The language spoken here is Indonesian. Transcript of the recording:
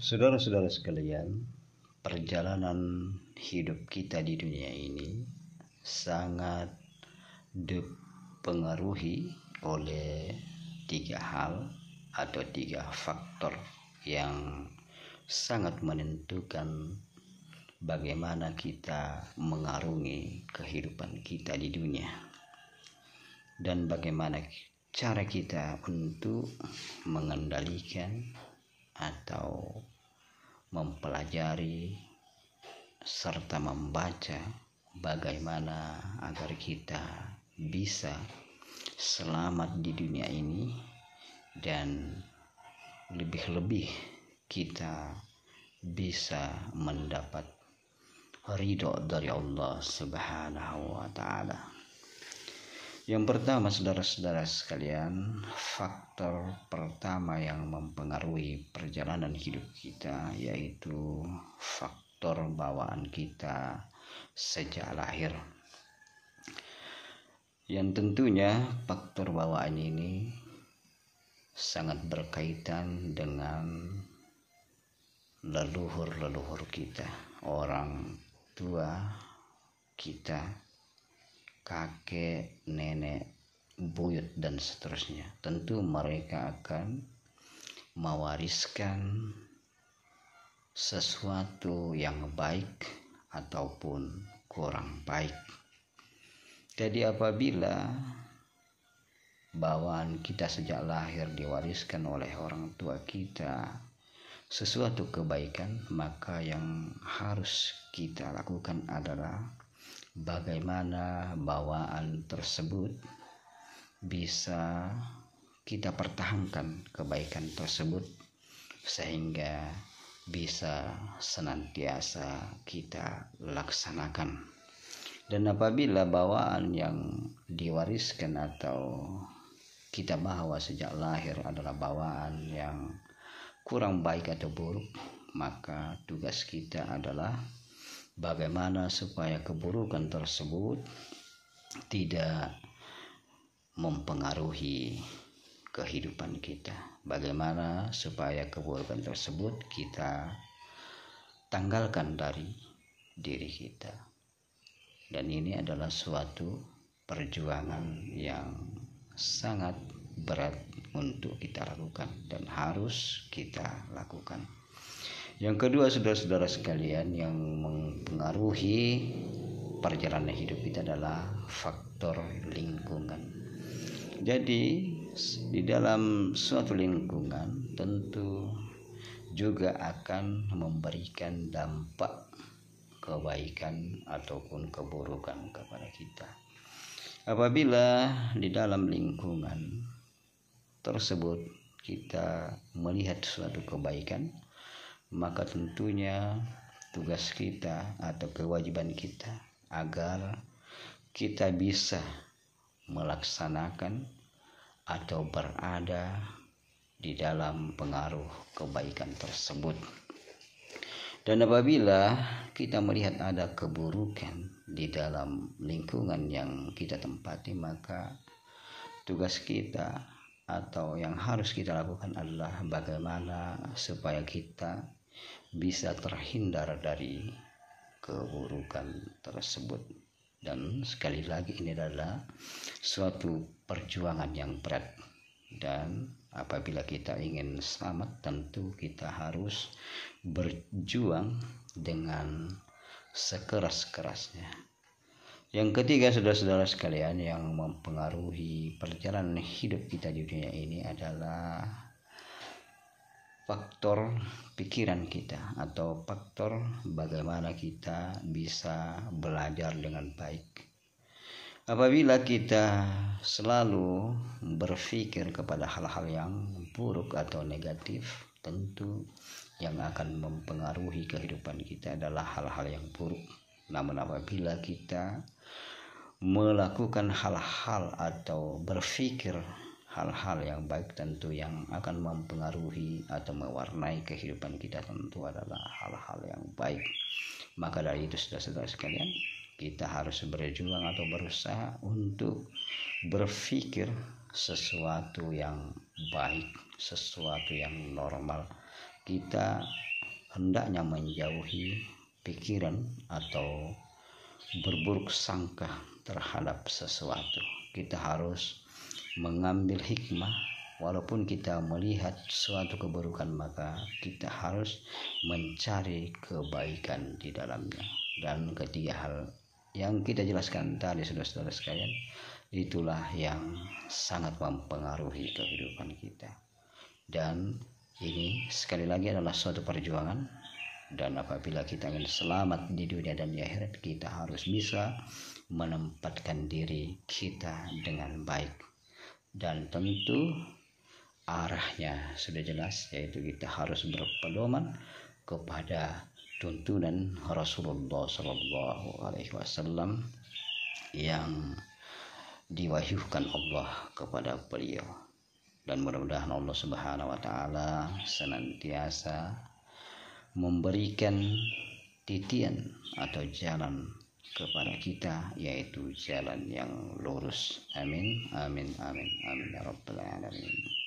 Saudara-saudara sekalian, perjalanan hidup kita di dunia ini sangat dipengaruhi oleh 3 hal atau 3 faktor yang sangat menentukan bagaimana kita mengarungi kehidupan kita di dunia dan bagaimana cara kita untuk mengendalikan atau mempelajari serta membaca bagaimana agar kita bisa selamat di dunia ini dan lebih-lebih kita bisa mendapat ridho dari Allah Subhanahu wa Ta'ala. Yang pertama, saudara-saudara sekalian, faktor pertama yang mempengaruhi perjalanan hidup kita yaitu faktor bawaan kita sejak lahir. Yang tentunya faktor bawaan ini sangat berkaitan dengan leluhur-leluhur kita, orang tua kita, kakek, nenek, buyut, dan seterusnya. Tentu mereka akan mewariskan sesuatu yang baik ataupun kurang baik. Jadi apabila bawaan kita sejak lahir diwariskan oleh orang tua kita sesuatu kebaikan, maka yang harus kita lakukan adalah bagaimana bawaan tersebut bisa kita pertahankan kebaikan tersebut sehingga bisa senantiasa kita laksanakan. Dan apabila bawaan yang diwariskan atau kita bawa sejak lahir adalah bawaan yang kurang baik atau buruk, maka tugas kita adalah bagaimana supaya keburukan tersebut tidak mempengaruhi kehidupan kita. Bagaimana supaya keburukan tersebut kita tanggalkan dari diri kita. Dan ini adalah suatu perjuangan yang sangat berat untuk kita lakukan dan harus kita lakukan. Yang kedua, saudara-saudara sekalian, yang mempengaruhi perjalanan hidup kita adalah faktor lingkungan. Jadi di dalam suatu lingkungan tentu juga akan memberikan dampak kebaikan ataupun keburukan kepada kita. Apabila di dalam lingkungan tersebut kita melihat suatu kebaikan, maka tentunya tugas kita atau kewajiban kita agar kita bisa melaksanakan atau berada di dalam pengaruh kebaikan tersebut. Dan apabila kita melihat ada keburukan di dalam lingkungan yang kita tempati, maka tugas kita atau yang harus kita lakukan adalah bagaimana supaya kita bisa terhindar dari keburukan tersebut. Dan sekali lagi ini adalah suatu perjuangan yang berat, dan apabila kita ingin selamat tentu kita harus berjuang dengan sekeras-kerasnya. Yang ketiga, saudara-saudara sekalian, yang mempengaruhi perjalanan hidup kita di dunia ini adalah faktor pikiran kita atau faktor bagaimana kita bisa belajar dengan baik. Apabila kita selalu berpikir kepada hal-hal yang buruk atau negatif, tentu yang akan mempengaruhi kehidupan kita adalah hal-hal yang buruk. Namun apabila kita melakukan hal-hal atau berpikir hal-hal yang baik, tentu yang akan mempengaruhi atau mewarnai kehidupan kita tentu adalah hal-hal yang baik. Maka dari itu, saudara-saudara sekalian, kita harus berjuang atau berusaha untuk berpikir sesuatu yang baik, sesuatu yang normal. Kita hendaknya menjauhi pikiran atau berburuk sangka terhadap sesuatu. Kita harus mengambil hikmah. Walaupun kita melihat suatu keburukan, maka kita harus mencari kebaikan di dalamnya. Dan ketiga hal yang kita jelaskan tadi, saudara-saudara sekalian, itulah yang sangat mempengaruhi kehidupan kita. Dan ini sekali lagi adalah suatu perjuangan. Dan apabila kita ingin selamat di dunia dan di akhirat, kita harus bisa menempatkan diri kita dengan baik. Dan tentu arahnya sudah jelas, yaitu kita harus berpedoman kepada tuntunan Rasulullah SAW yang diwahyukan Allah kepada beliau. Dan mudah-mudahan Allah Subhanahu wa Ta'ala senantiasa memberikan titian atau jalan kepada kita, yaitu jalan yang lurus. Amin, amin, amin, amin ya rabbal alamin.